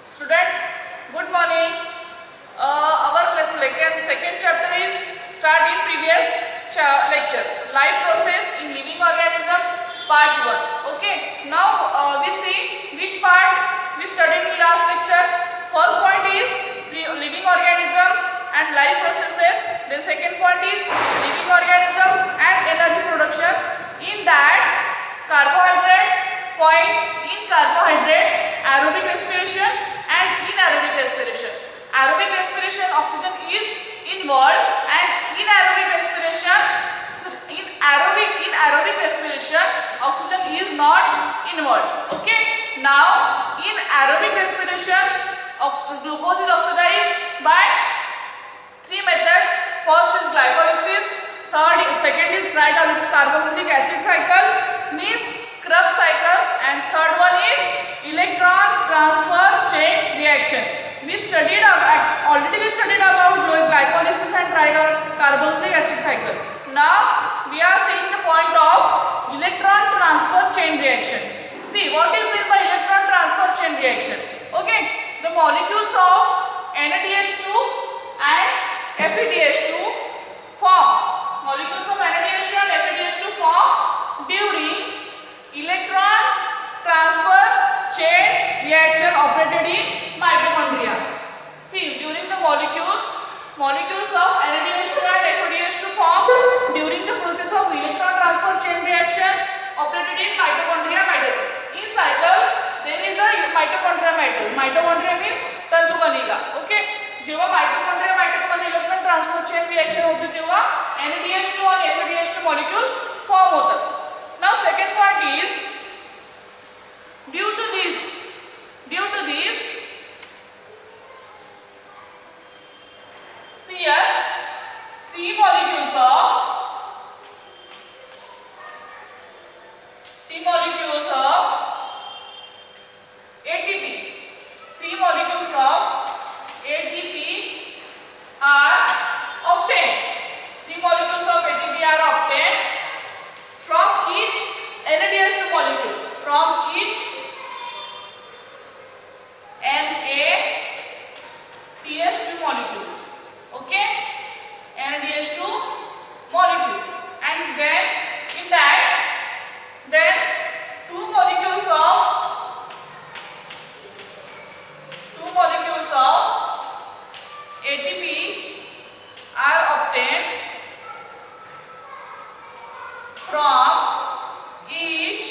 Students, good morning. Our second chapter is start in previous lecture. Life process in living organisms, part 1. Okay. Now we see which part we studied in last lecture. First point is living organisms and life processes. Then second point is living organisms and energy production. In that carbohydrate point, in carbohydrate aerobic respiration and inaerobic respiration. Aerobic respiration oxygen is involved and inaerobic respiration in aerobic respiration oxygen is not involved. Okay. Now in aerobic respiration glucose is oxidized by three methods. First is glycolysis, second is tricarboxylic acid cycle, means Krebs cycle, and third one is electron transfer chain reaction. We studied about glycolysis and tricarboxylic acid cycle. Now we are seeing the point of electron transfer chain reaction. See what is meant by electron transfer chain reaction. Okay, the molecules of NADH2 and FeDH2 form. Molecules of NADH2 and FeDH2 form during electron transfer chain reaction operated in mitochondria. See, during the molecules of NADH2 and FeDH2 form during the process of electron transfer chain reaction operated in mitochondria. In cycle there is a mitochondria. Mitochondria means तंतुकणिका. Okay. जेव्हा mitochondria मध्ये electron transfer chain reaction होते तेव्हा NADH2 आणि FeDH2 molecules form होतात. Now second point is due to this see here three molecules of ATP. Three molecules of ATP are obtained. Three molecules of ATP are obtained from each NADH2 molecule. From each NADH2 molecules. Okay, NADH2 molecules, and then in that, then two molecules of ATP are obtained from each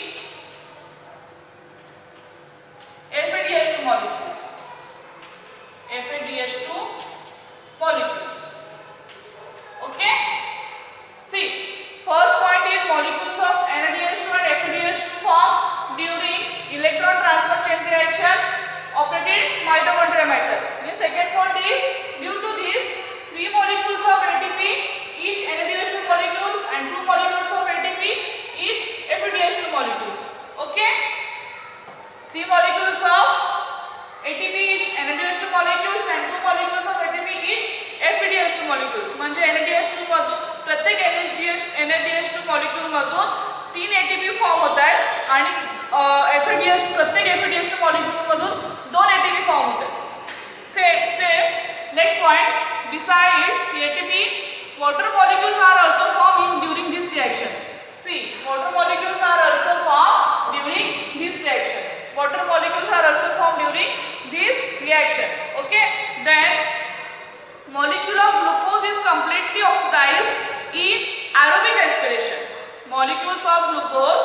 FeDH2 molecules. Okay. See, first point is molecules of NADH2 and FeDH2 form during electron transfer chain reaction operated mitochondria method. The second point is due to this three molecules of ATP, each NADH2 molecules, and two molecules of ATP, each FeDH2 molecules. Okay. Three molecules of ATP each NADH2 molecules and two molecules of ATP each FeDH2 molecules. म्हणजे NADH2 मधून प्रत्येक NADH2 molecule मधून तीन ATP form होत आहेत आणि प्रत्येक FeDH2 molecule मधून दोन ATP फॉर्म होत आहेत. Same. Next point. Besides ATP, water molecules are also formed during this reaction. See, water molecules are also formed during this reaction. Water molecules are also formed during this reaction. Okay. Then molecule of glucose is completely oxidized in aerobic respiration. Molecules of glucose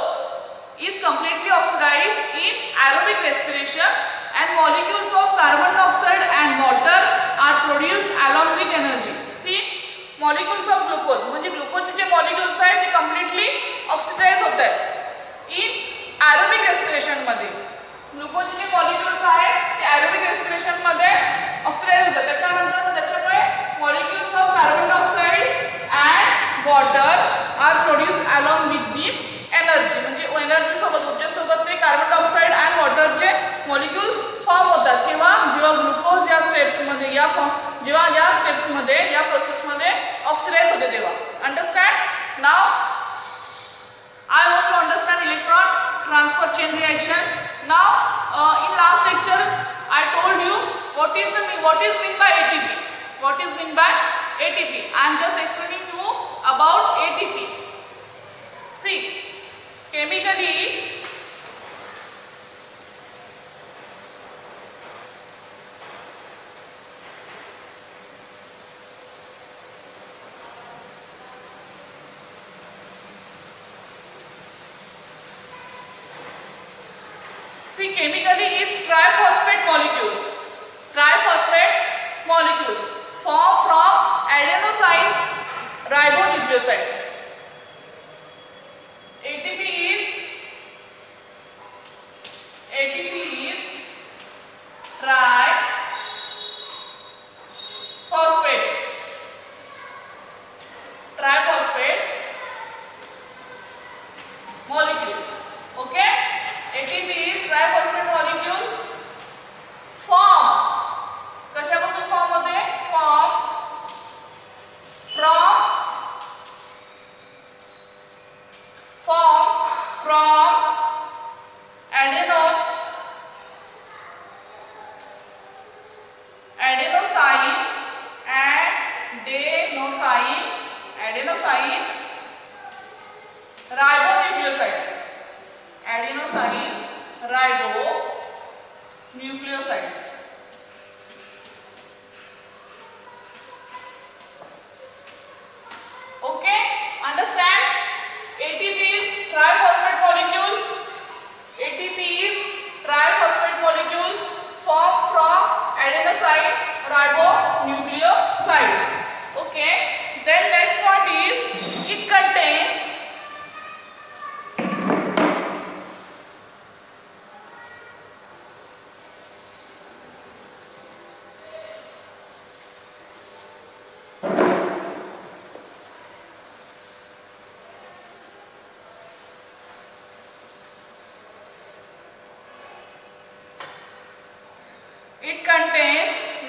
is completely oxidized in aerobic respiration, and molecules of carbon dioxide and water are produced along with energy. See, molecules of glucose म्हणजे ग्लुकोजचे जे molecules आहेत ते completely oxidized होत आहेत in aerobic respiration मध्ये. ग्लुकोजचे जे molecules आहेत ते aerobic respiration मध्ये oxidized होतात. त्याच्यामुळे molecules of carbon dioxide and water are produced along with the energy. म्हणजे एनर्जी सोबत ऊर्जेसोबत ते कार्बन डायऑक्साइड आणि वॉटरचे मॉलिक्युल्स फॉर्म होतात किंवा जेव्हा ग्लुकोज या स्टेप्समध्ये या प्रोसेसमध्ये ऑक्सिडाइज होते तेव्हा. Understand? Now I hope you understand electron transfer chain reaction. Now in last lecture I I told you what is mean by ATP. What is mean by ATP? I am just explaining you about ATP. See, chemically is triphosphate molecules. Triphosphate molecules form from adenosine ribonucleoside. ATP is triphosphate molecule. Okay, ATP is triphosphate molecule form कशापासून form होते? Form from adenosine ribonucleoside. Adenosine ribonucleoside. Okay, understand? ATP is triphosphate molecule. ATP is triphosphate molecules formed from adenosine ribonucleoside. Okay, then next point is it contains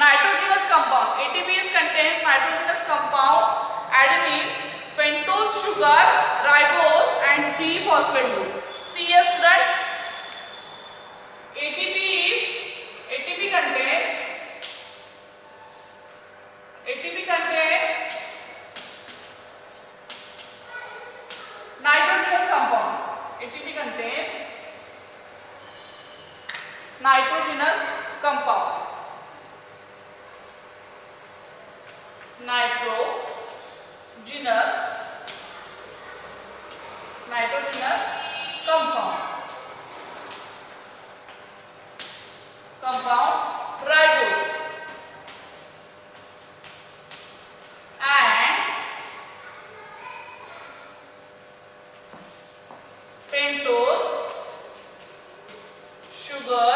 nitrogenous compound. ATP contains nitrogenous compound, adenine, pentose sugar, ribose and 3-phosphate group. See here students, ATP contains nitrogenous compound. ATP contains nitrogenous compound. Nitrogenous compound ribose and pentose sugar,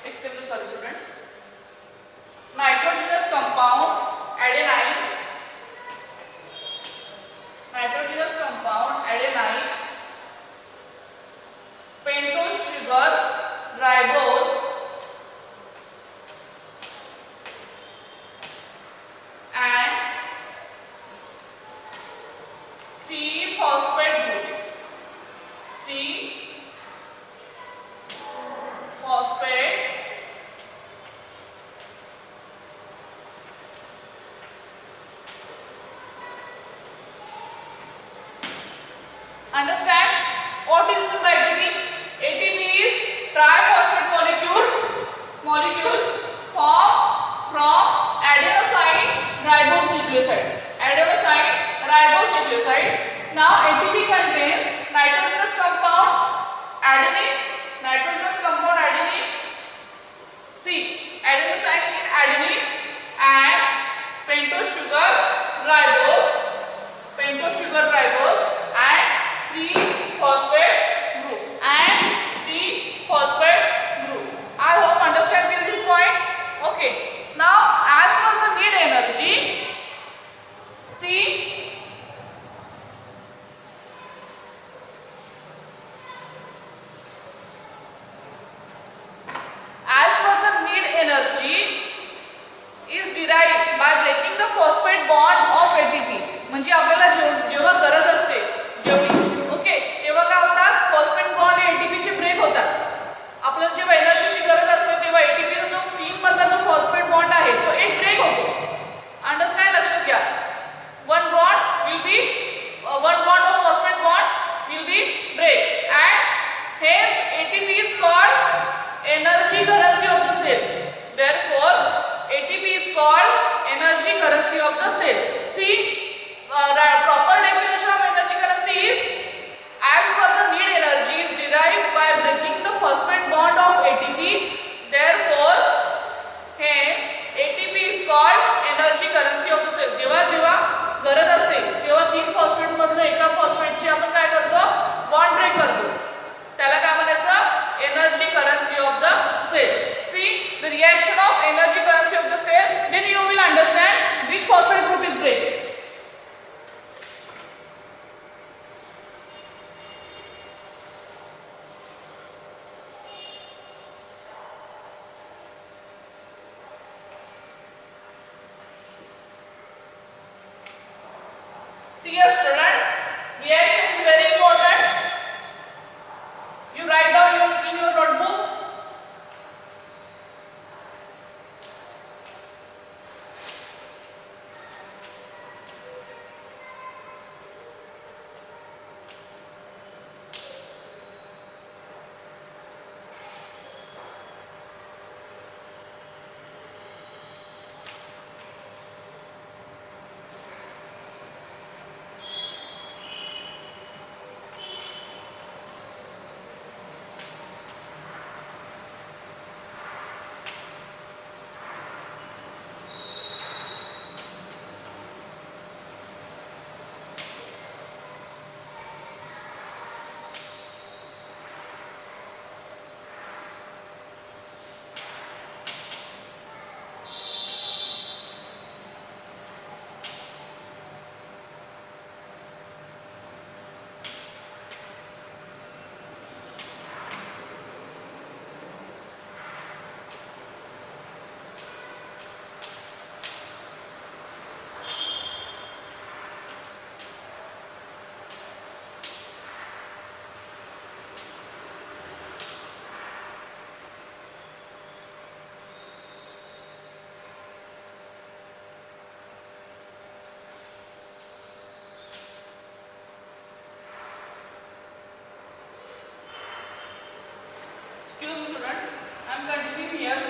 extremely sorry students, nitrogenous compound adenine, pentose sugar, ribose and 3-phosphate groups. 3-phosphate understand what is meant by ATP? ATP is triphosphate molecule formed from adenosine ribose nucleoside. Now ATP contains nitrogenous compound adenine. See, adenosine in adenine and pentose sugar ribose and 3-phosphate group I hope understand till this point. Okay, now as per the need energy, see, as per the need energy is derived by breaking the phosphate bond of ATP. म्हणजे आपल्याला जेव्हा गरज असते energy currency of the cell. Therefore, ATP is called energy currency of the cell. See, proper definition of energy currency is as per the need energy is derived by breaking the phosphate bond of ATP. Therefore, ATP is called energy currency of the cell. जेव्हा जेव्हा गरज असते तेव्हा तीन phosphate मधलं एका फॉस्फेटची आपण काय करतो, बॉन्ड ब्रेक करतो. त्याला काय म्हणायचं, energy currency of the cell. See the reaction of energy currency of the cell, then you will understand which phosphate group is break. See here students, reaction is very important. You write down in your notebook. Excuse me student, I am continuing here.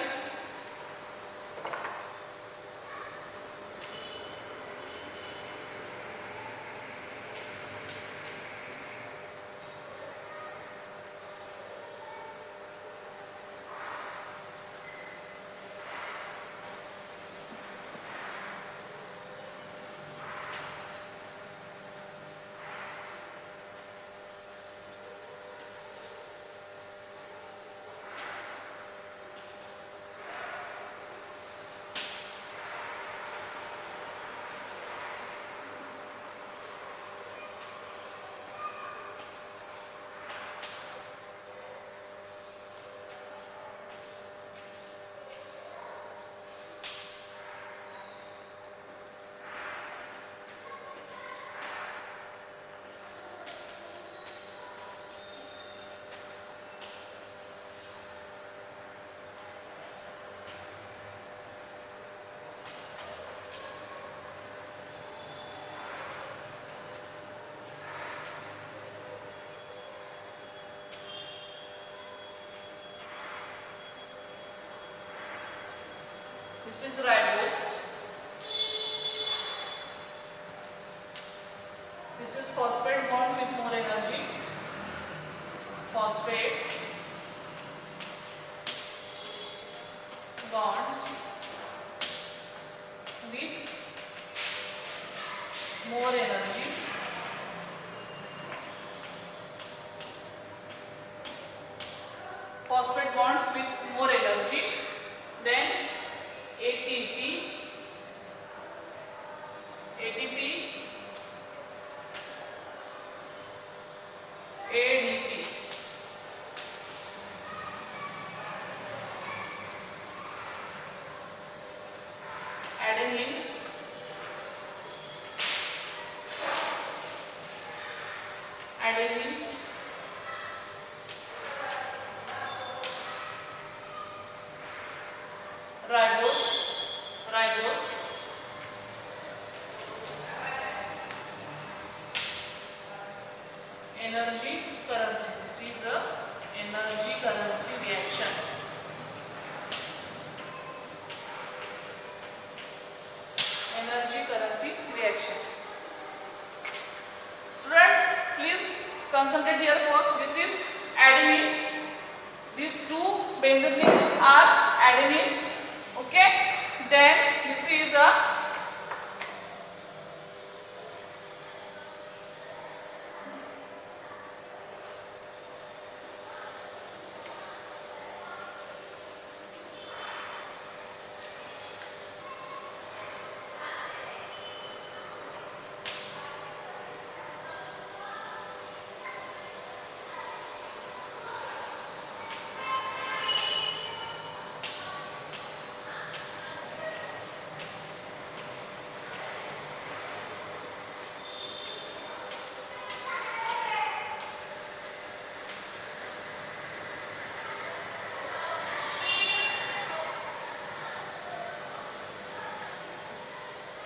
This is ribose. This is phosphate bonds with more energy. Phosphate bonds with more energy. Phosphate bonds with more energy. Then ATP, ADP, adenine, ribose, energy currency. This is a energy currency reaction. reaction. Students, please concentrate here for this is adenine. These two benzene rings are adenine. Okay. Then this is a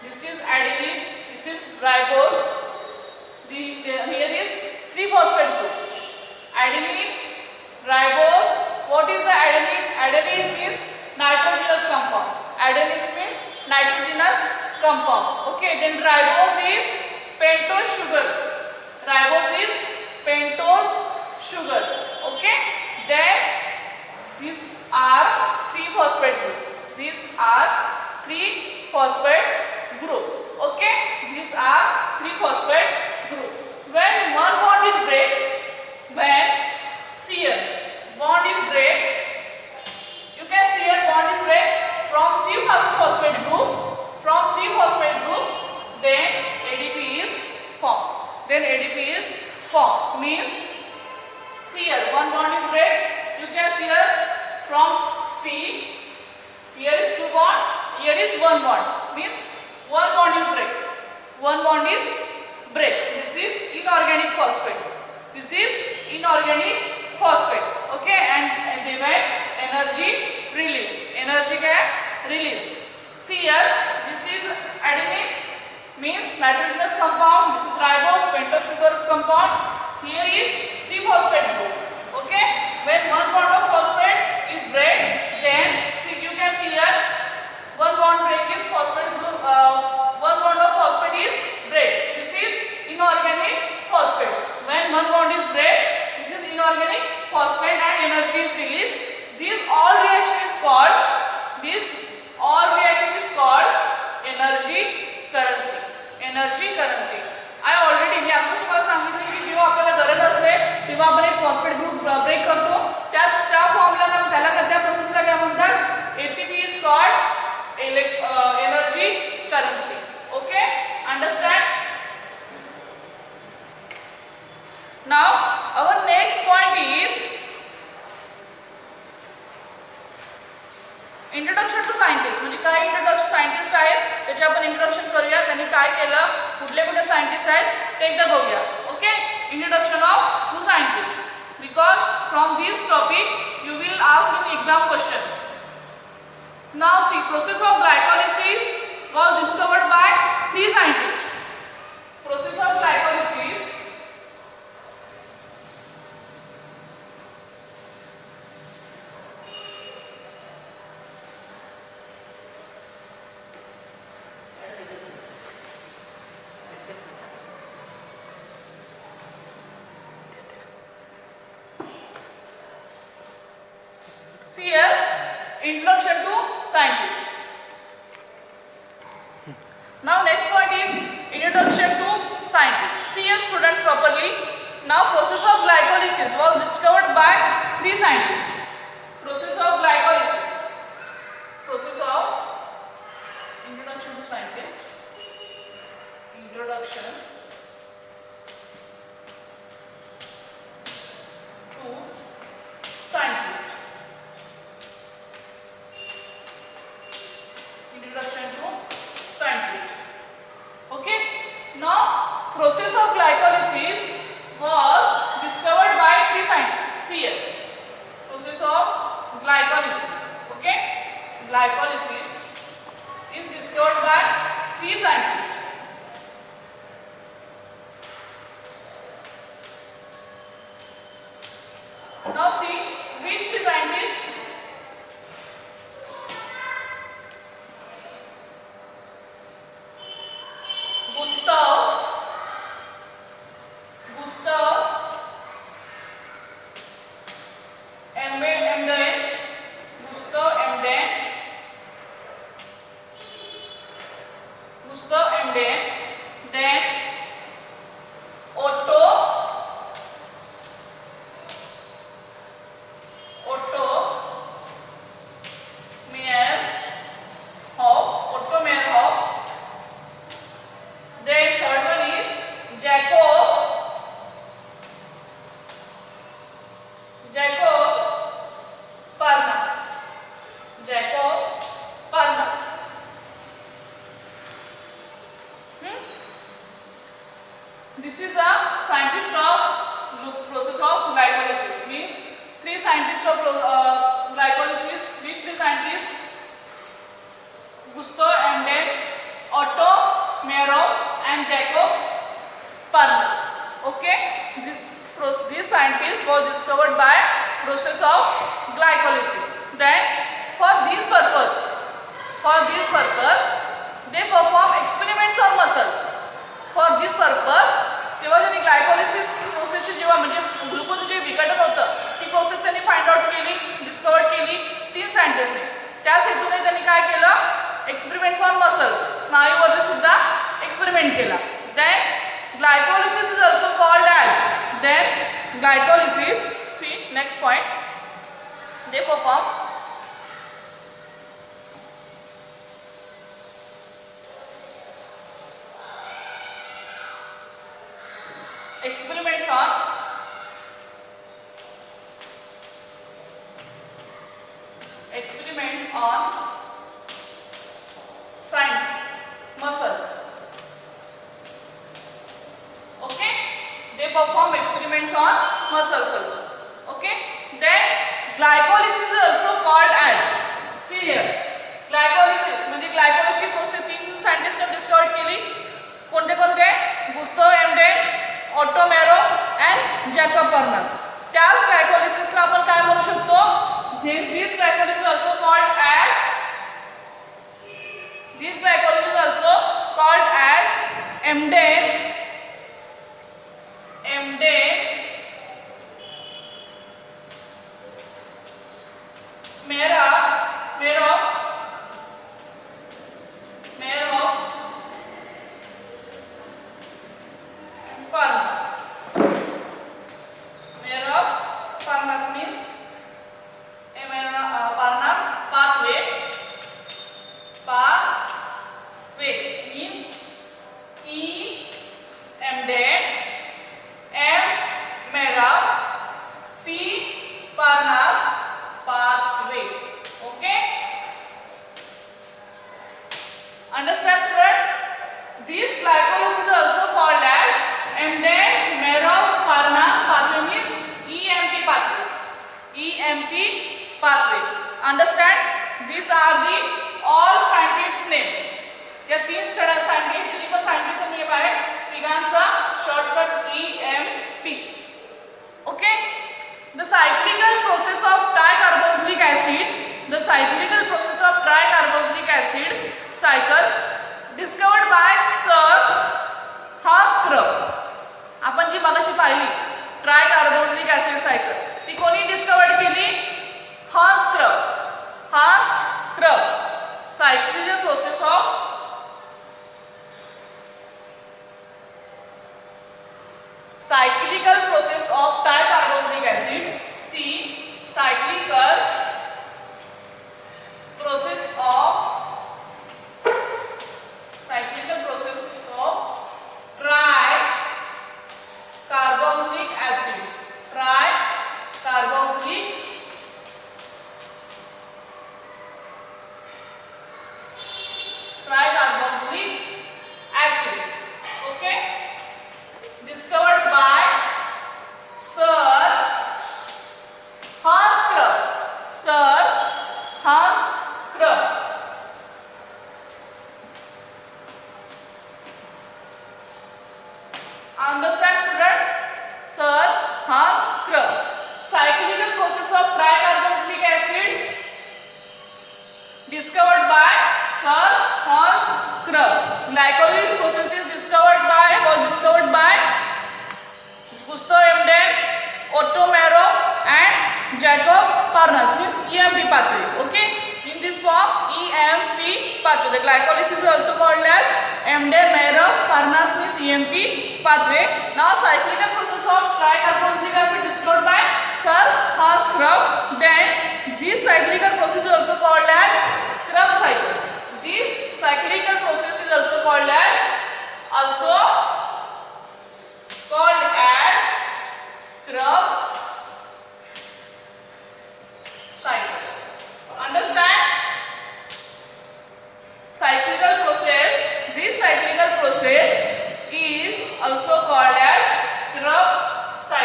this is adenine, this is ribose. Here is 3-phosphate group. Adenine, ribose. What is the adenine? Adenine means nitrogenous compound. Adenine means nitrogenous compound. Okay. Then ribose is pentose sugar. Ribose is pentose sugar. Okay. Then these are 3-phosphate group. These are 3-phosphate group. Okay, these are 3-phosphate group. When one bond is break, when shear bond is break, you can see here bond is break from 3-phosphate group. From 3-phosphate group, then ADP is formed. Then ADP is formed. Means shear one bond is break. You can see here from 3. Here is 2 bond. Here is 1 bond. Means one bond is break. One bond is break. This is inorganic phosphate. This is inorganic phosphate. Okay, and they will energy release. Energy can release. See here, this is adenine means nitrogenous compound. This is ribose, pentose sugar compound. Here is 3-phosphate group. Okay, when one bond of phosphate is break, then see you can see here one bond break is phosphate group. One bond of phosphate is break. This is inorganic phosphate. When one bond is break, this is inorganic phosphate and energy is released. This all reaction is called energy currency. Energy currency. I already मी आता तुम्हाला सांगितले की जेव्हा आपल्याला गरज असते तेव्हा आपण एक फॉस्फेट ग्रुप ब्रेक करतो. त्या फॉर्मला त्याला त्या प्रोसेसला काय म्हणतात? ATP is called energy currency. Okay, understand? Now our next point is introduction to scientist. म्हणजे काय इंट्रोडक्शन सायंटिस्ट आहेत त्याचे आपण इंट्रोडक्शन करूया. त्यांनी काय केलं, कुठले सायंटिस्ट आहेत ते एकदा बघूया. Okay, introduction of to scientist. Because from this topic you will ask in exam question. Now see, process of glycolysis was discovered by 3 scientists. Process of glycolysis see here, introduction to scientist. Now next point is introduction to scientist. See here students properly. Now process of glycolysis was discovered by 3 scientists. Process of glycolysis. Process of introduction to scientist. Introduction to scientist. Introduction to scientist. Okay. Now process of glycolysis was discovered by 3 scientists. See here. Process of glycolysis. Okay. Glycolysis is discovered by 3 scientists. Now see which 3 scientists. scientists of glycolysis, these three scientists, Gustav Emden, Otto Merov and Jacob Parnas. Okay, these scientists were discovered by process of glycolysis. Then for this purpose they perform experiments on muscles. For this purpose जेव्हा त्यांनी glycolysis प्रोसेसची जेव्हा म्हणजे glucose जे विघटन होतं ती process त्यांनी find out केली, डिस्कवर केली 3 सायंटिस्टने. त्याच हेतूने त्यांनी काय केलं, एक्सपेरिमेंट्स ऑन मसल्स, स्नायूवर सुद्धा एक्सपेरिमेंट केला. Then glycolysis is also called as, then glycolysis, see next point, they perform experiments on muscles. Okay, they perform experiments on muscles also. Okay, then glycolysis is also called as, see here, glycolysis म्हणजे glycolysis process 3 scientist ने discover केली. कोणते कोणते, Gustav Embden, Otto Meyerhof and Jakob Parnas. त्याच ग्लायकोलिसिसला आपण काय म्हणू शकतो, this glycolysis is also called as, this glycolysis is also called as Emden Merov Parnas. Merov Parnas means Parnas pathway means E Emden, M Merov, P Parnas pathway. Okay, understand students? This glycolysis is also called as Emden Merov Parnas pathway means EMP pathway. Understand? These are the all scientists name. या 3 scientist, तिन्ही पण scientist name आहे, तिघांचा shortcut EMP. Okay, the cyclical process of tricarboxylic acid cycle discovered by Sir Hans Krupp. आपण जी मगाशी पाहिली ट्रायकार्बोक्सिलिक acid cycle, ती कोणी डिस्कवर्ड केली, Hans crop. cyclical process of tricarboxylic acid, see, cyclical process of tricarboxylic acid okay, discovered by Sir Hans Krupp. Understand students? Sir Hans Krupp. Cyclical process of tricarboxylic acid discovered by Sir Hans Krupp. Glycolysis process was discovered by Gustav Emden, Otto Merov and Jacob Parnas means EMP pathway. Okay, in this form EMP pathway. The glycolysis is also called as Emden Merov Parnas means EMP pathway. Now cyclical process of tricarboxylic acid discovered by Sir Hans Krupp. Then this cyclical process is also called as Krupp cycle. This cyclical process is also called as Krupp's cycle. Understand? Cyclical process. This cyclical process is also called as Krupp's cycle.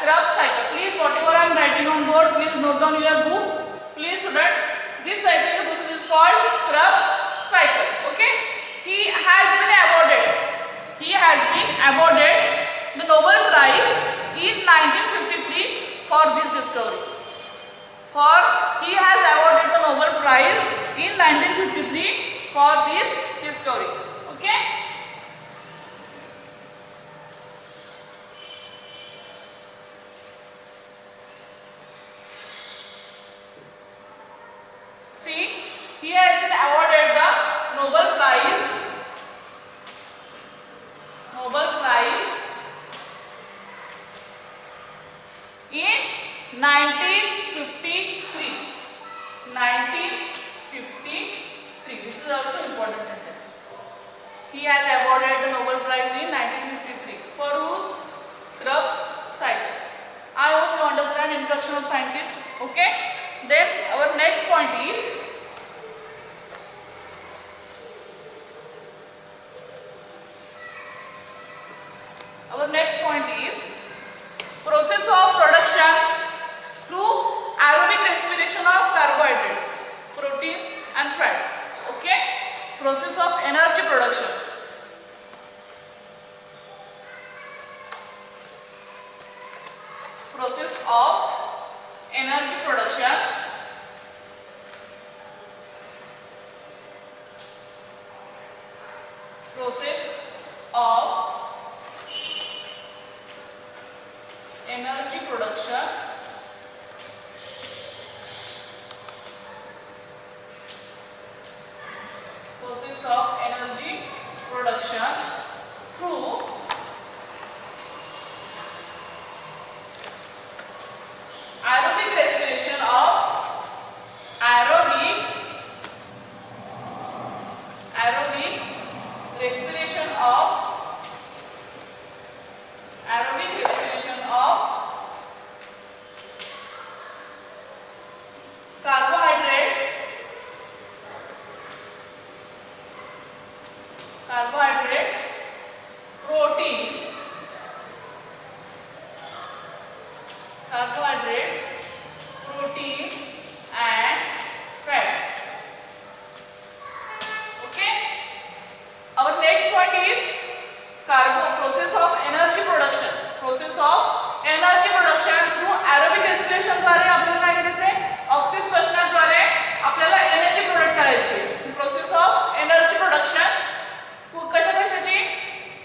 Krebs cycle. Please, whatever I am writing on board, please note down your book. Please, students, this cycle process is called Krebs cycle. Okay, he has been awarded the Nobel Prize in 1953 for this discovery. He has awarded the Nobel Prize in 1953 for this discovery. Okay. See, he has been awarded the Nobel Prize in 1953. 1953. This is also important sentence. He has awarded the Nobel Prize in 1953 for whose? Krebs cycle. I hope you understand introduction of scientist. Okay. Then our next point is process of production through aerobic respiration of carbohydrates, proteins and fats. Okay, process of energy production. Process of energy production through aerobic respiration of carbohydrates, proteins, and fats. Okay. Our next point is process of energy production. Process of energy production through aerobic respiration द्वारे आपल्याला काय करायचे? ऑक्सिस्पशनाद्वारे आपल्याला energy produce करायची. Process of energy production कशाची?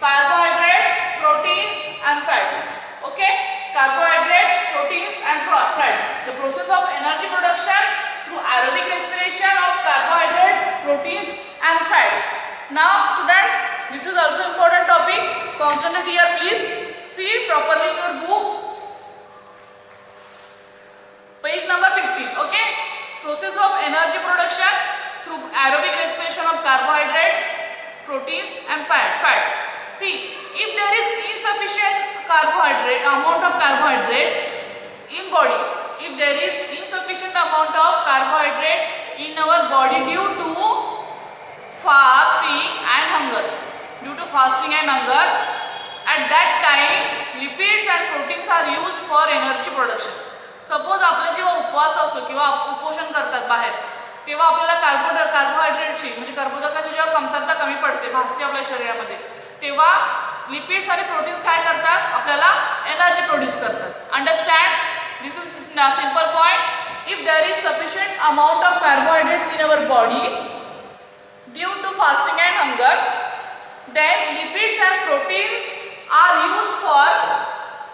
Carbohydrate, proteins and fats. Okay, carbohydrate, proteins and fats. The process of energy production through aerobic respiration of carbohydrates, proteins and fats. Now students, this is also important topic. Concentrate here, please. See properly in your book. Page number 15. Okay, process of energy production through aerobic respiration of carbohydrates, proteins and fats. See, if there is insufficient amount of carbohydrate in body, if there is insufficient amount of carbohydrate in our body due to fasting and hunger, at that time lipids and proteins are used for energy production. Suppose आपला जेव्हा उपवास असतो किंवा उपोषण करतात बाहेर, तेव्हा आपल्याला कार्बोहायड्रेटची म्हणजे कर्बोदकाची जेव्हा कमतरता कमी पडते, भासते आपल्या शरीरामध्ये, तेव्हा लिपिड्स आणि प्रोटीन्स काय करतात? आपल्याला एनर्जी प्रोड्यूस करतात. Understand? This is simple point. If there is sufficient amount of carbohydrates in our body due to fasting and hunger, then lipids and proteins are used for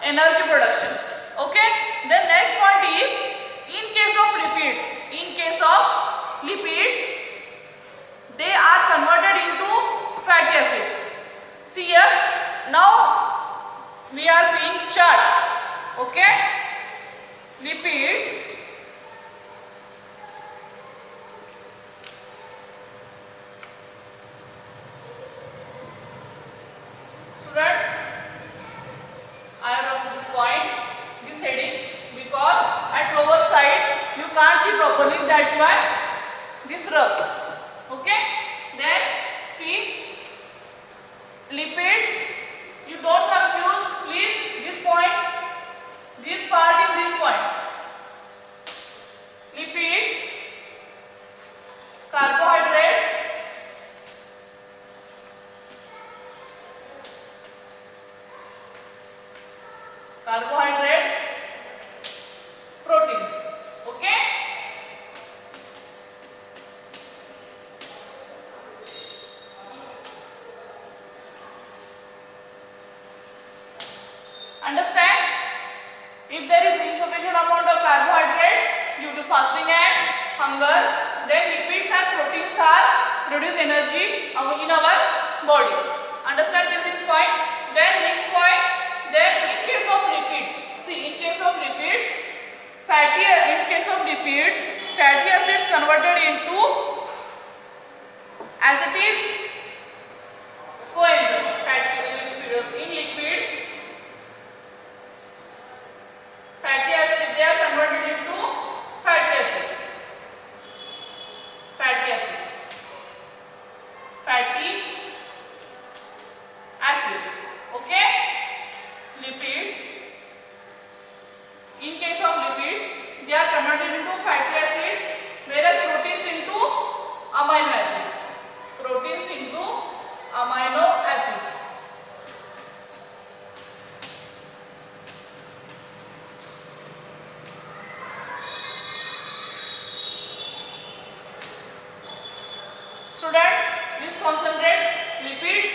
energy production. Okay, the next point is in case of lipids they are converted into fatty acids. See here, now we are seeing chart. Okay, lipids, students, I have of this point, this heading, because at lower side you can't see properly, that's why this rub. Okay, then see lipids, you don't confuse please this point. carbohydrates, proteins. Okay. Understand? If there is insufficient amount of carbohydrates due to fasting and hunger, then lipids and proteins are produce energy in our body. Understand till this point? Then next point, then in case of lipids, see, in case of lipids, fatty acids converted into acetyl coenzyme. In liquid, fatty acids, they are converted into fatty acids. Fatty acid. Okay. Lipids. In case of lipids, they are converted into fatty acids, whereas proteins into amino acid. Proteins into amino acids. Students, please concentrate. Lipids,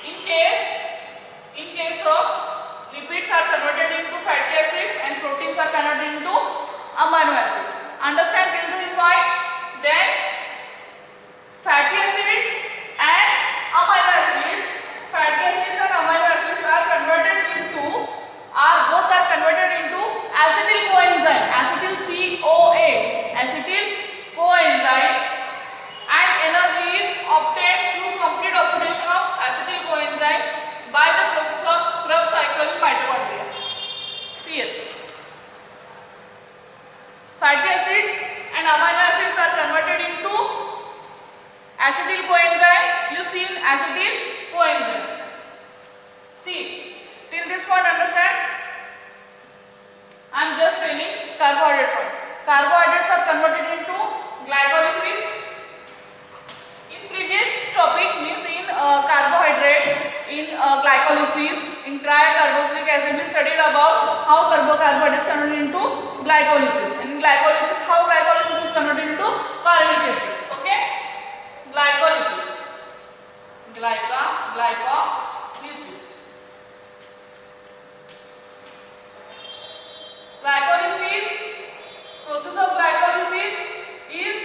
in case of lipids are converted into fatty acids and proteins are converted into amino acid. Understand till this point? Then fatty acids and amino acids are converted into both are converted into acetyl coenzyme, acetyl CoA, acetyl coenzyme, and energy is obtained through complete oxidation of acetyl coenzyme by the process of Krebs cycle in mitochondria. See it. Fatty acids and amino acids are converted into acetyl coenzyme. You see in acetyl coenzyme. See, till this point understand? I am just telling carbohydrate point. Carbohydrates are converted into glycolysis. In previous topic, means in carbohydrate, in glycolysis, in tricarboxylic acid, we studied about how carbohydrates converted into glycolysis. In glycolysis, how glycolysis is converted into pyruvic acid. Okay? Glycolysis. Glycolysis. Glycolysis, process of glycolysis is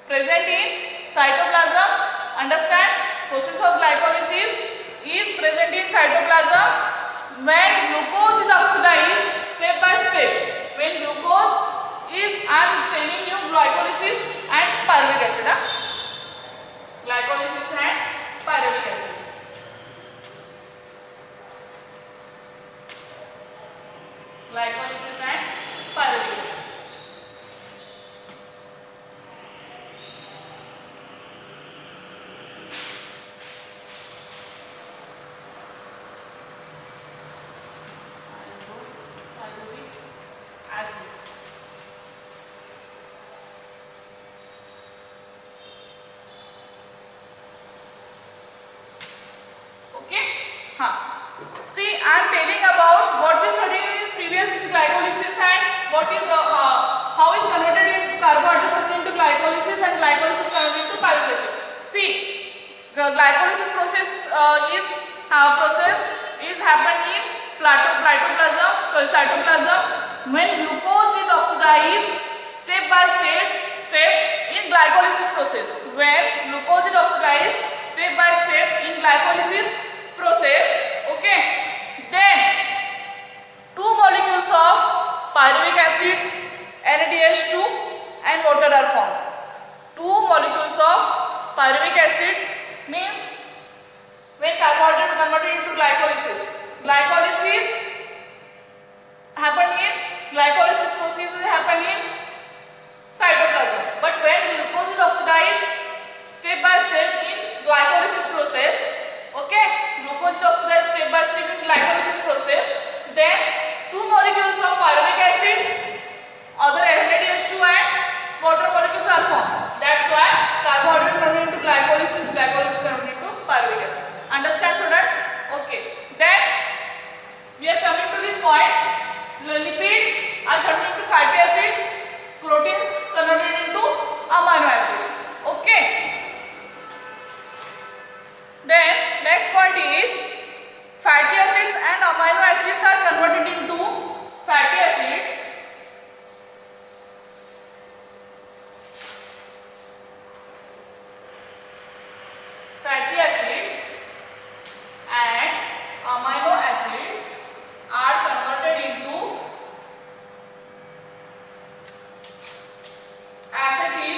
present in cytoplasm. Understand? Process of glycolysis is present in cytoplasm when glucose is oxidized step by step. When glucose is, I am telling you, glycolysis and pyruvic acid. Glycolysis and pyruvic acid. Glycolysis and pyruvic acid. Pyruvic acid. Okay? See, I am telling about what we studied in previous glycolysis and what is how is converted into carbohydrates converted into glycolysis and glycolysis converted into pyruvic acid. See, the glycolysis process is happening in cytoplasm when glucose is oxidized step by step in glycolysis process. When glucose is oxidized step by step in glycolysis process, okay, then two molecules of pyruvic acid, NADH2 and water are formed. Two molecules of pyruvic acids means when carbohydrates converted into glycolysis. Glycolysis process happen in cytoplasm. But when glucose is oxidized step by step in glycolysis process, okay, glucose is oxidized step by step in glycolysis process, then two molecules of pyruvic acid, other NADH2 and water molecules are formed. That's why carbohydrates converted into glycolysis converted into pyruvic acid. Understand, students? Okay. Then we are coming Next point is fatty acids and amino acids are converted into fatty acids. Fatty acids and amino acids are converted into acetyl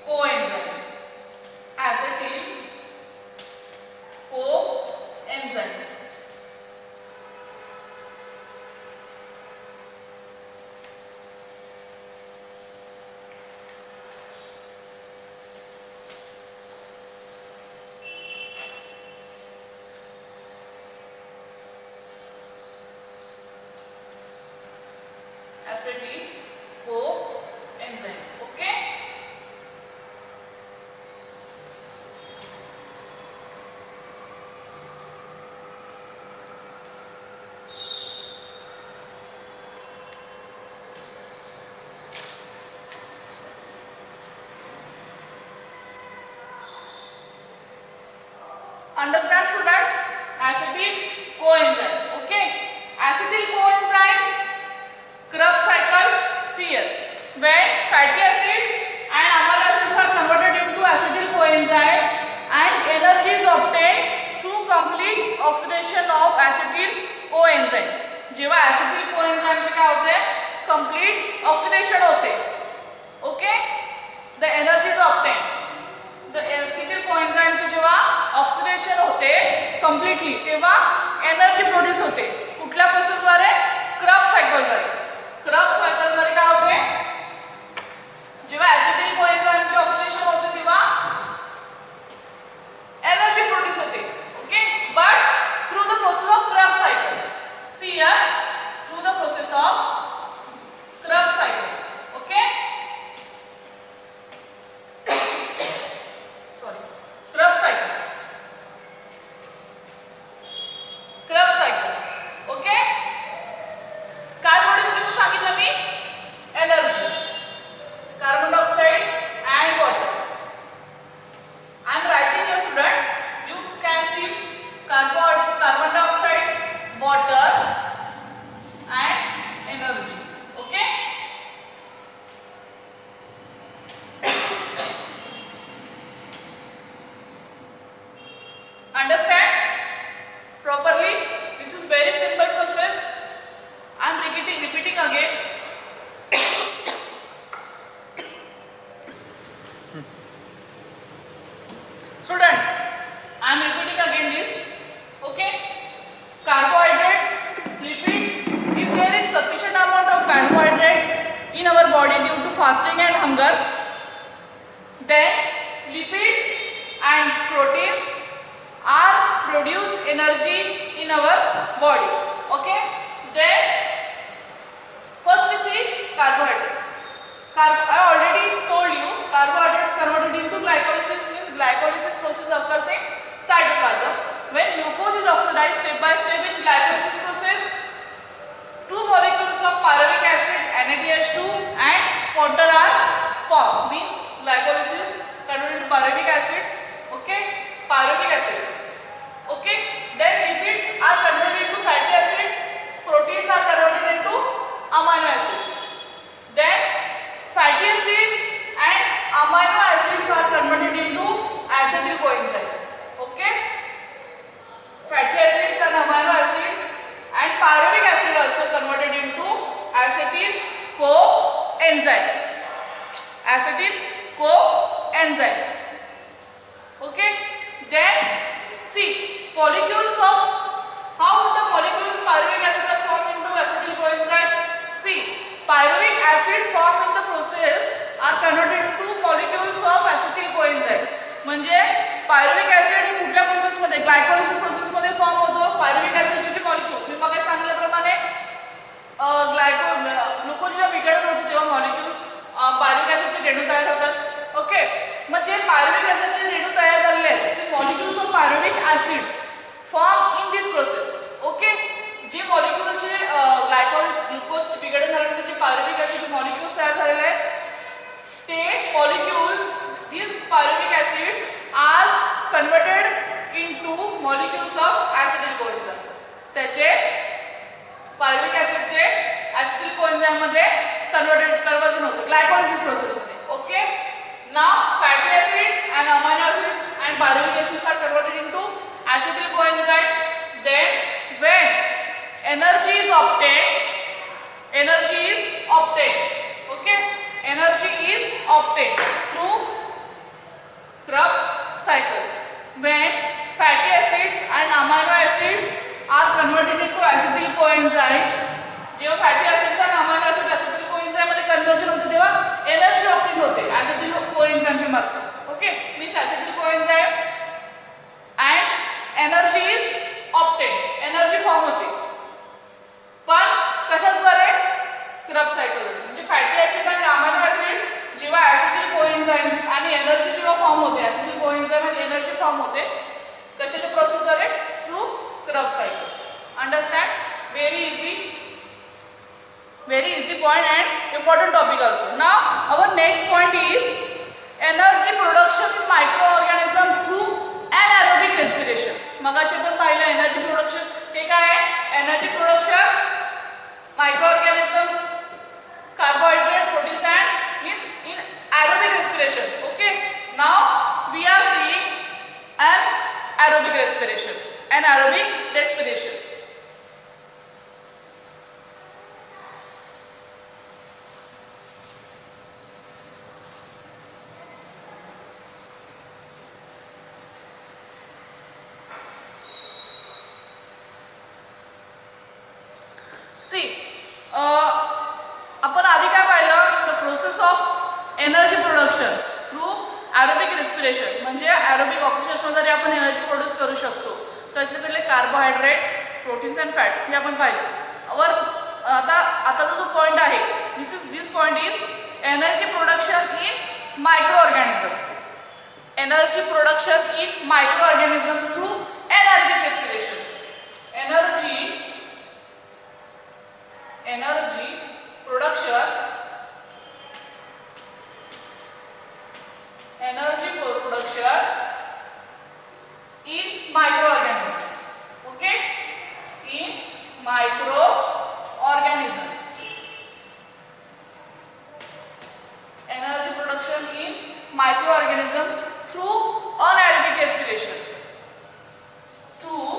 coenzyme. Acetyl coenzyme. Acetyl coenzyme. Okay. Understand students? Acetyl coenzyme. Okay. Acetyl coenzyme Krebs cycle here. When fatty acids and amino acids are converted into acetyl coenzyme and energy is obtained through complete oxidation of acetyl coenzyme. जेव्हा acetyl coenzyme चे काय होते? Complete oxidation होते. Okay? The energy is obtained. The acetyl coenzyme चे जेव्हा oxidation होते completely तेव्हा energy produce होते. कुठल्या प्रोसेस द्वारे? Krebs cycle द्वारे. Krebs cycle द्वारे काय होते? जेव्हा acetyl coenzyme चे oxidation होते तेव्हा energy produce होते. Okay? But through the process of Krebs cycle. See here, through the process of Krebs cycle. Okay? Sorry. Krebs cycle. Krebs cycle. Okay? काय प्रोड्यूस होते म्हणून सांगितलं मी? Energy. Carbon dioxide and water. I am writing here students. You can see carbon dioxide, water and energy. Okay? Understand properly? This is very simple process. I am repeating again. Students, I am repeating again this. Okay? Carbohydrates, lipids. If there is sufficient amount of carbohydrate in our body due to fasting and hunger, then lipids and proteins are produce energy in our body. Okay? Then first we see carbohydrate. I already told you carbohydrates converted into glycolysis means glycolysis process occurs in cytoplasm. When glucose is oxidized step by step in glycolysis process, two molecules of pyruvic acid NADH2 and water are formed. Means glycolysis converted into pyruvic acid. Okay, pyruvic acid. Okay, then lipids are converted into fatty acids. Proteins are converted into amino acids. Then fatty acids and amino acids are converted into acetyl coenzyme. Okay, fatty acids and amino acids and pyruvic acid also converted into acetyl coenzyme. Acetyl coenzyme. Okay, then see molecules of how the molecules pyruvic acid are formed into acetyl coenzyme. See, pyruvic acid formed in the process are converted into molecules of acetyl coenzyme. म्हणजे pyruvic acid हे कुठल्या process मध्ये glycolysis process मध्ये form होतो. pyruvic acid चे molecules मी मग सांगितल्याप्रमाणे ग्लुकोजच्या विघटन होते तेव्हा मॉलिक्युल्स pyruvic acid चे रेणू तयार होतात. ओके, म्हणजे pyruvic acid चे रेणू तयार झालेले आहेत. जे molecules of pyruvic acid form in this process. Okay, जे मॉलिक्युलचे ग्लायकोलिसिस ग्लुकोज विघटन झाल्यानंतर जे pyruvic acid चे मॉलिक्युल्स तयार झालेले आहेत ते molecules these pyruvic acids are converted into molecules of acetyl coenzyme. त्याचे पायरुव्हिक ॲसिडचे ॲसिटिल कोएन्झाइममध्ये कन्व्हर्जन होतं ग्लायकोलिसिस प्रोसेसमध्ये. ओके. नाव fatty acids and amino acids and pyruvic acids are converted into acetyl coenzyme. Then when energy is obtained, okay, energy is obtained through Krebs cycle. When fatty acids and amino acids are converted into acetyl coenzyme, जेव्हा fatty acids आणि amino acid acetyl coenzyme मध्ये conversion होते तेव्हा energy obtain होते acetyl कोएन्झाइमच्या मार्फत. Okay. Means acetyl coenzyme and energy is obtain, energy form होते. पण कशाद्वारे? Krebs cycle. म्हणजे फॅटी ॲसिड आणि अमायनो ॲसिड जेव्हा ॲसिटिल कोएन्झाइम आणि एनर्जी जेव्हा फॉर्म होते ॲसिटिल कोएन्झाइम आणि एनर्जी फॉर्म होते कशाच्या प्रोसेसद्वारे? Through Krebs cycle. Understand? very easy point and important topic also. Now our next point is energy production in microorganism through anaerobic respiration. मगाशी पण पाहिलं एनर्जी प्रोडक्शन हे काय आहे? Energy production microorganisms, carbohydrates, proteins and means in aerobic respiration. Okay. Now we are seeing anaerobic respiration. Anaerobic respiration. See, आपण आधी काय पाहिलं? The process of energy production through aerobic respiration. म्हणजे ॲरोबिक ऑक्सिजनद्वारे आपण energy produce करू शकतो. त्याच्याकडले carbohydrate, proteins and fats हे आपण पाहिलं. वर आता जो पॉईंट आहे this point is energy production in micro organism. Energy production in micro organism through anaerobic respiration. Energy production in microorganisms. Okay, in microorganisms. Energy production in microorganisms through anaerobic respiration. Through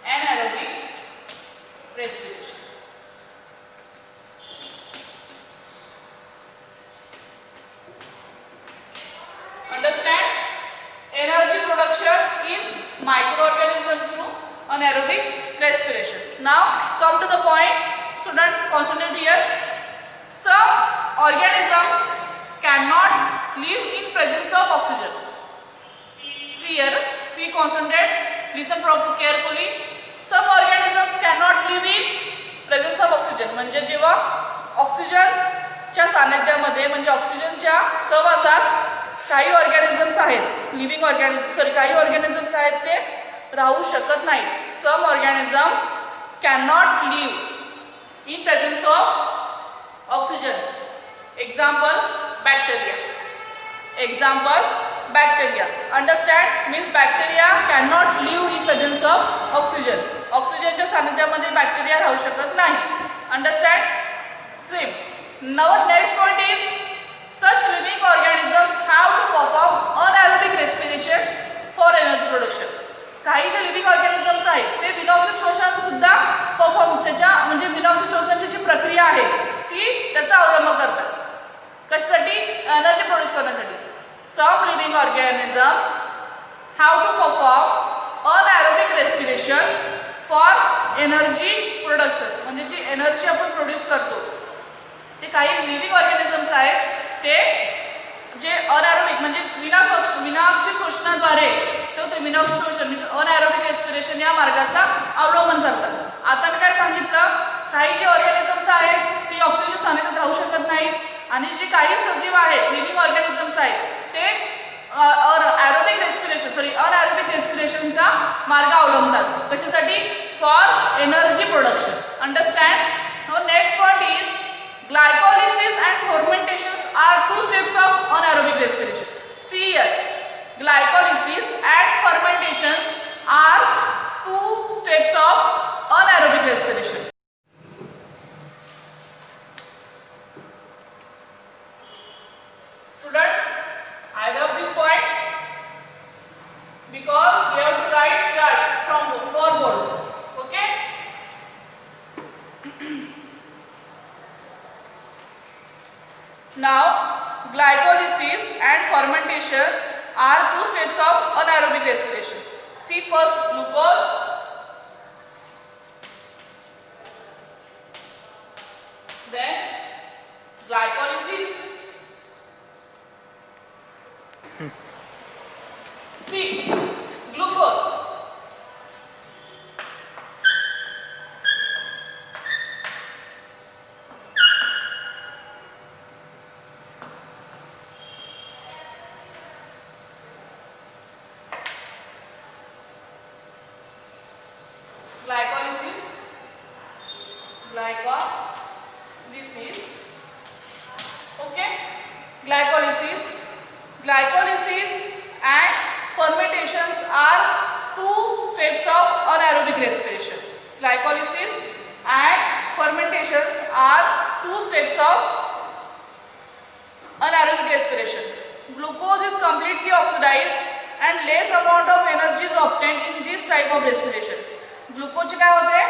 anaerobic respiration. Understand? Energy production in microorganisms through anaerobic respiration. Now come to the point. Student, concentrate here. Some organisms cannot live in presence of oxygen. See here, see, concentrate, listen carefully. Some organisms cannot live in presence of oxygen. म्हणजे जेव्हा ऑक्सिजनच्या सानिध्यामध्ये म्हणजे ऑक्सिजनच्या सहवासात काही organisms आहेत, living organism काही organisms आहेत ते राहू शकत नाहीत. Some organisms cannot live in presence of oxygen. Example bacteria. Understand? Means bacteria cannot live in presence of oxygen. ऑक्सिजनच्या सानिध्यामध्ये बॅक्टेरिया राहू शकत नाही. Understand? Same. Now next point is such living organisms have to perform anaerobic respiration for energy production. काही जे living organisms आहेत ते विनॉक्सिस शोषण सुद्धा परफॉर्म त्याच्या म्हणजे विनॉक्सिस शोषणाची जी प्रक्रिया आहे ती त्याचा अवलंब करतात. कशासाठी? एनर्जी प्रोड्यूस करण्यासाठी. Some living organisms have to perform anaerobic respiration for energy production. म्हणजे जी एनर्जी आपण प्रोड्यूस करतो ते काही लिव्हिंग ऑर्गॅनिझम्स आहेत ते जे अनएरोबिक म्हणजे विनाक्षी शोषणाद्वारे ते विनाक्षी शोषण म्हणजे अनएरोबिक रेस्पिरेशन या मार्गाचा अवलंबन करतात. आता मी काय सांगितलं? काही जे ऑर्गॅनिझम्स आहेत ते ऑक्सिजन सानिध्यात राहू शकत नाहीत आणि जे काही सजीव आहेत लिव्हिंग ऑर्गॅनिझम्स आहेत ते अनएरोबिक रेस्पिरेशनचा मार्ग अवलंबतात. कशासाठी? For energy production. Understand? Now next point is glycolysis and fermentation fermentations are two steps of anaerobic respiration. See here, glycolysis and fermentations are two steps of anaerobic respiration. Students, I love this point because we have to write chart from board. Okay? Now, glycolysis and fermentations are two steps of anaerobic respiration. See first glucose, then glycolysis. See glucose. Okay, glycolysis and fermentations are two steps of anaerobic respiration. Glycolysis and fermentations are two steps of anaerobic respiration. Glucose is completely oxidized and less amount of energy is obtained in this type of respiration. Glucose क्या होते हैं?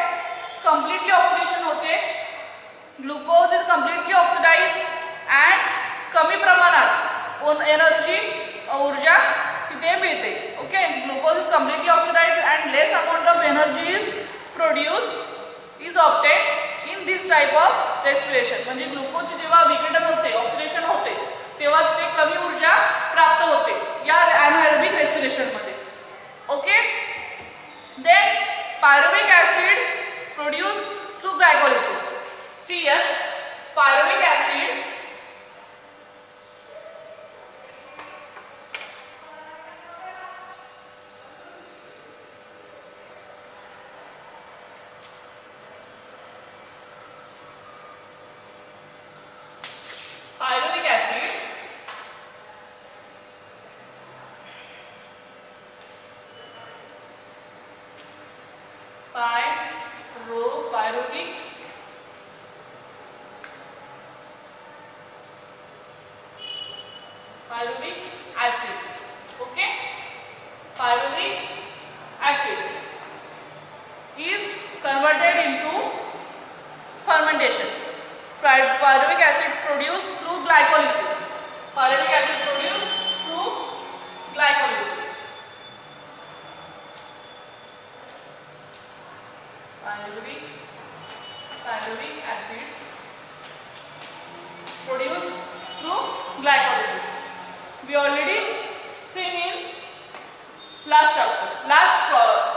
Completely oxidation होते हैं. Glucose is completely oxidise and कमी प्रमाणात energy ऊर्जा तिथे मिळते. Okay, glucose is completely oxidise and less amount of energy is produce is obtain in this type of respiration. म्हणजे ग्लूकोजचे जेव्हा विघटन होते, ऑक्सिडेशन होते, तेव्हा तिथे कमी ऊर्जा प्राप्त होते या anaerobic रेस्पिरेशन मध्ये. Okay, then pyruvic acid produced through glycolysis. See here, pyruvic acid pyruvic acid. Okay, pyruvic acid is converted into fermentation. Pyruvic acid produced through glycolysis. Pyruvic acid produced through glycolysis. Pyruvic acid produced through glycolysis. We already seen in last chapter, last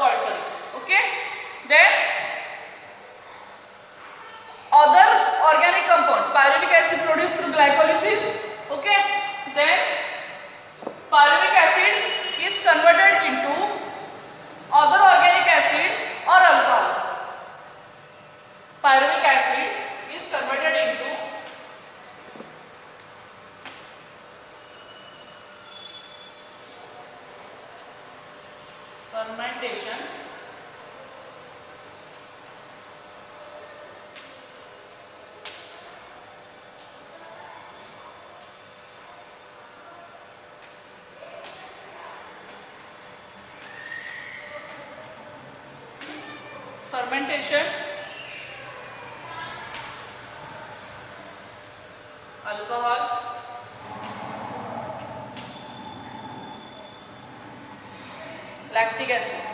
point, sorry. Okay, then other organic compounds. Pyruvic acid produced through glycolysis. Okay, then pyruvic acid is converted into other organic acid or alcohol. Pyruvic acid is converted into fermentation. Fermentation, alcohol, lactic acid.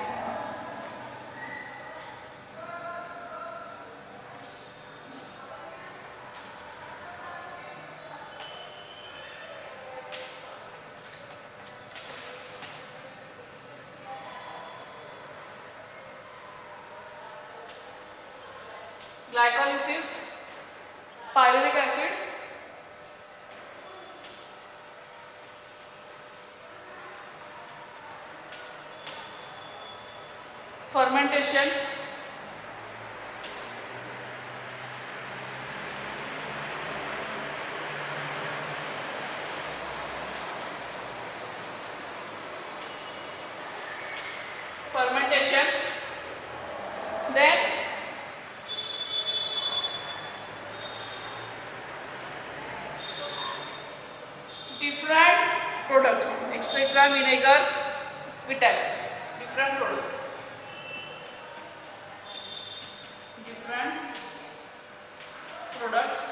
Glycolysis, pyruvic acid, fermentation, different products, etc. vinegar, vitamins, different products, different products,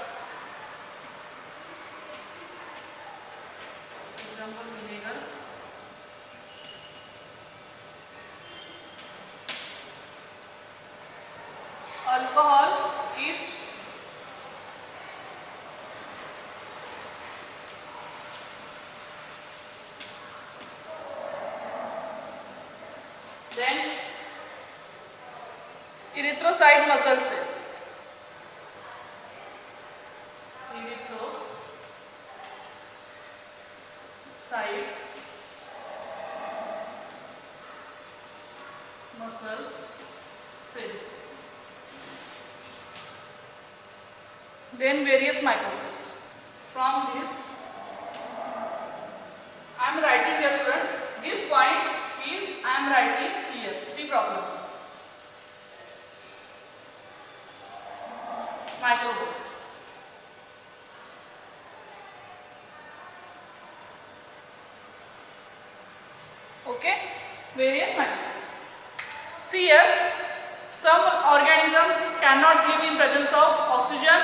example vinegar, alcohol, yeast, then erythrocyte muscle cell, erythrocyte muscles cell, then various microbes. From this I am writing here, student. This point is I am writing here. See problem. Microbes. Okay. Various microbes. See here. Some organisms cannot live in presence of oxygen.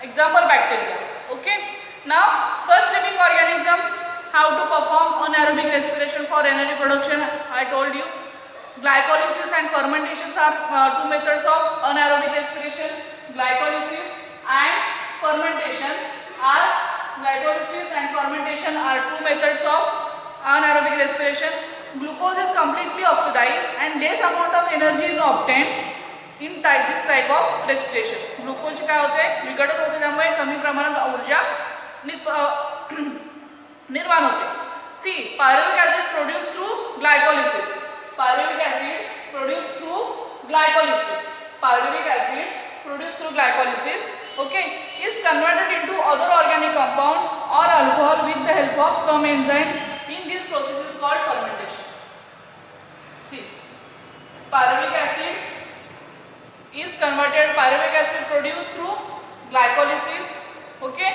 Example bacteria. Okay. Now such living organisms have to perform anaerobic respiration for energy production. I told you. Glycolysis and fermentation are two methods of anaerobic respiration. Glycolysis and fermentation are two methods of anaerobic respiration. Glucose is completely oxidized and less amount of energy is obtained in this type of respiration. Glucose काय होते, विघटन होते, त्यामुळे कमी प्रमाणात ऊर्जा निर्माण होते. See pyruvic acid produce through glycolysis. Pyruvic acid produced through glycolysis. Pyruvic acid produced through glycolysis, okay, is converted into other organic compounds or alcohol with the help of some enzymes. In this process is called fermentation. See, pyruvic acid is converted. Pyruvic acid produced through glycolysis, okay.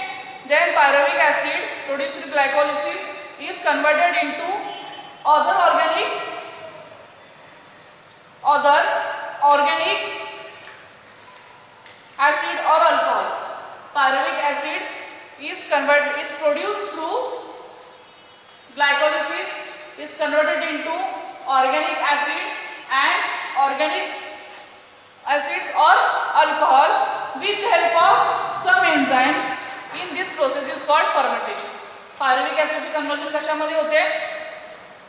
Then pyruvic acid produced through glycolysis is converted into other organic acid or alcohol. Pyruvic acid is produced through glycolysis, is converted into organic acid and organic acids or alcohol with the help of some enzymes. In this process is called fermentation. Pyruvic acid conversion कशामध्ये होते?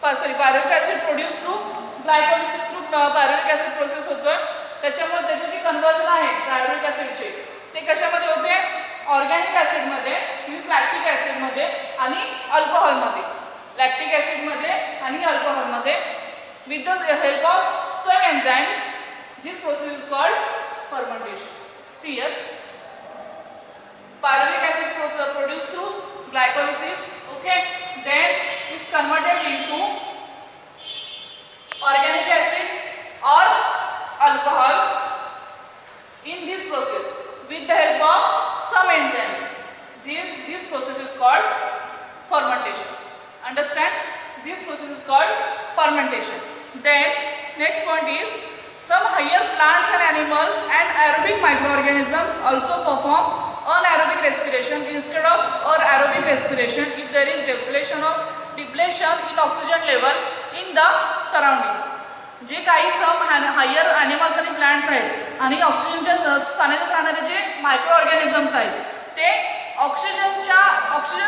Pyruvic acid produced through glycolysis through pyruvic acid process होतोय. त्याच्यामुळे त्याचे जे conversion आहे pyruvic acidचे ते कशामध्ये होते? Organic acid मध्ये, मीन्स लॅक्टिक ऍसिड मध्ये आणि अल्कोहोल मध्ये. लॅक्टिक ऍसिड मध्ये आणि अल्कोहोल मध्ये with the help of some enzymes. This process is called fermentation. See here, pyruvic acid process produced through glycolysis, okay, then is converted into organic acid or alcohol in this process with the help of some enzymes. This process is called fermentation. Understand? This process is called fermentation. Then next point is some higher plants and animals and aerobic microorganisms also perform anaerobic respiration instead of aerobic respiration if there is depletion in oxygen level in the surrounding. जे काही some higher animals आणि plants आहेत आणि ऑक्सिजनच्या सानिध्यात राहणारे जे micro organisms आहेत ते oxygen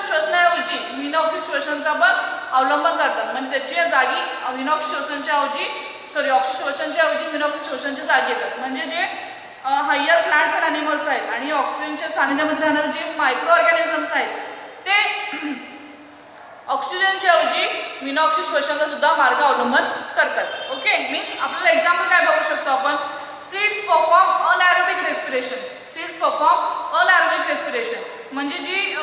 श्वसनाऐवजी विनॉक्सिस श्वसनचा पण अवलंबन करतात. म्हणजे त्याच्या जागी विनॉक्स श्वसनच्या ऐवजी ऑक्सिजन श्वसनच्या ऐवजी विनॉक्सिस श्वसनच्या जागी येतात. म्हणजे जे हायर प्लांट्स अँड ॲनिमल्स आहेत आणि ऑक्सिजनच्या सानिध्यामध्ये राहणारे जे मायक्रो ऑर्गॅनिझम्स आहेत ते ऑक्सिजनच्या ऐवजी विनॉक्सिस श्वसनाचा सुद्धा मार्ग अवलंबन करतात. ओके, मीन्स आपल्याला एक्झाम्पल काय बघू शकतो आपण? Seeds perform anaerobic respiration. Seeds perform anaerobic respiration म्हणजे जी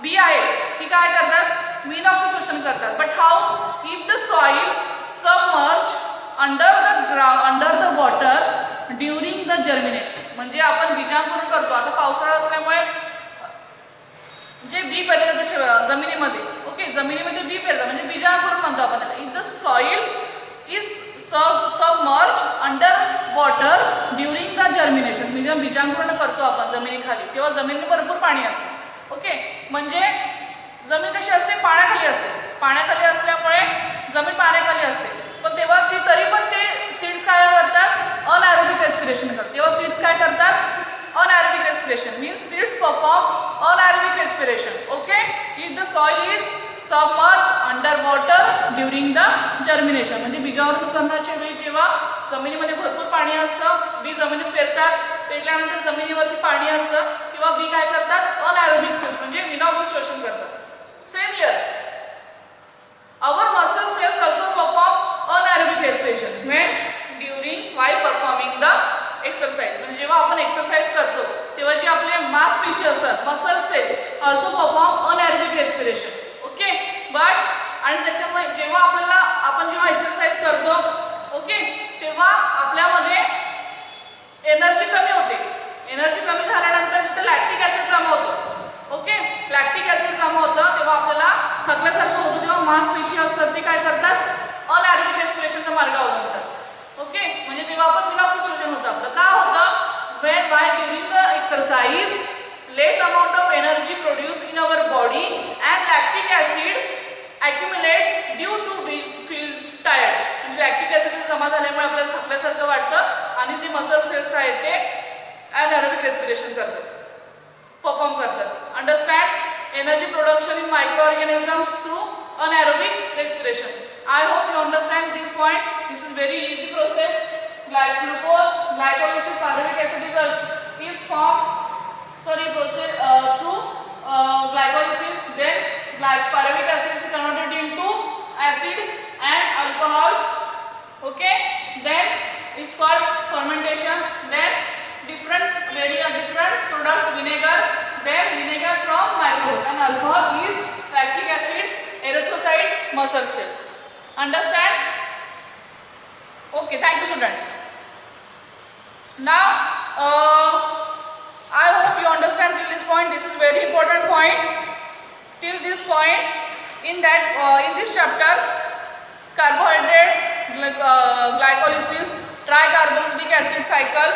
बी आहे ती काय करतात? विनॉक्सिस श्वसन करतात. But how? If the soil submerge under the water during the germination. म्हणजे आपण बीजांकुरण करतो. आता पावसाळा असल्यामुळे जे बी पेरलं जातं जमिनीमध्ये, ओके, जमिनीमध्ये बी पेरलं म्हणजे बीजांकुरण म्हणतो आपण त्याला. If the soil is submerge under water during the germination, म्हणजे बीजांकुरण करतो आपण जमिनीखाली तेव्हा जमिनीत भरपूर पाणी असतं, ओके. म्हणजे जमीन कशी असते, पाण्याखाली असते. पाण्याखाली असल्यामुळे जमीन पाण्याखाली असते, पण तेव्हा ती तरी पण ते सीड्स काय करतात, अनएरोबिक रेस्पिरेशन करतात. तेव्हा सीड्स काय करतात, anaerobic respiration means seeds perform anaerobic respiration, okay, if the soil is submerged under water during the germination. म्हणजे बीजारोपण करण्याच्या वेळी जेव्हा जमिनीमध्ये भरपूर पाणी असतं, बी जमिनीत पेरतात, पेरल्यानंतर जमिनीवरती पाणी असतं किंवा बी काय करतात, अनएरोबिक म्हणजे विनाऑक्सिजन शोषण करतात. Same here our muscle cells also perform anaerobic respiration when during while performing the exercise. म्हणजे जेव्हा आपण एक्सरसाइज करतो तेव्हा जे आपले मांसपेशी असतात, muscle cell also perform anaerobic respiration, okay. But आणि त्याच्यामुळे जेव्हा आपण जेव्हा एक्सरसाइज करतो, ओके, तेव्हा आपल्यामध्ये एनर्जी कमी होते. एनर्जी कमी झाल्यानंतर तिथे लॅक्टिक ॲसिड जमा होतं, ओके. लॅक्टिक ॲसिड जमा होतं तेव्हा आपल्याला थकल्यासारखं होतं. तेव्हा मांसपेशी असतात ते काय करतात, अनएरोबिक रेस्पिरेशनचा मार्ग अवलंबतात, ओके. म्हणजे तेव्हा आपण विनाऑक्सिजन शोषण होतं आपलं. का होतं, when while during the exercise less amount of energy produced in our body and lactic acid accumulates due to which feel tired. म्हणजे लॅक्टिक ॲसिड जमा झाल्यामुळे आपल्याला थकल्यासारखं वाटतं आणि जे मसल सेल्स आहेत ते anaerobic respiration करतात, परफॉर्म करतात. Understand, energy production in micro organisms through anaerobic respiration. I hope you understand this point. This is very easy process. Like glucose, glycolysis, pyruvic acid is formed, through glycolysis. Then pyruvic acid is converted into acid and alcohol. Okay. Then it's called fermentation. Then different products, vinegar. Then vinegar from microbes and alcohol is lactic acid, erythrocyte, muscle cells. Understand? Okay, thank you students. Now I hope you understand till this point. This is very important point. Till this point in this chapter, carbohydrates, glycolysis, tricarboxylic acid cycle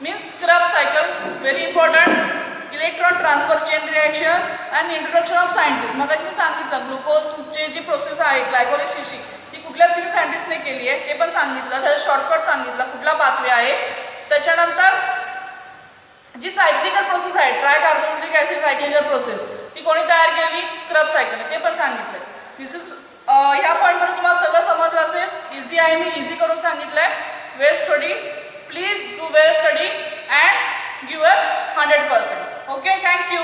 means Krebs cycle, very important. Electron transfer chain reaction and introduction of scientist. मग मी सांगितलं ग्लुकोजची जी process आहे ग्लायकोलिसिसची ती कुठल्या 3 सायंटिस्टने केली आहे ते पण सांगितलं. त्याचा शॉर्टकट सांगितलं कुठला पाथवे आहे. त्याच्यानंतर जी सायक्लिकल प्रोसेस आहे ट्रायकार्बोक्सिलिक ॲसिड सायक्लिकल प्रोसेस ती कोणी तयार केली, क्रब सायकल, ते पण सांगितलं. दिस इज ह्या पॉईंटमध्ये तुम्हाला सगळं समजलं असेल. इझी आहे, मी इझी करून सांगितलं आहे. Well study, please do well study and give 100%. Okay, thank you.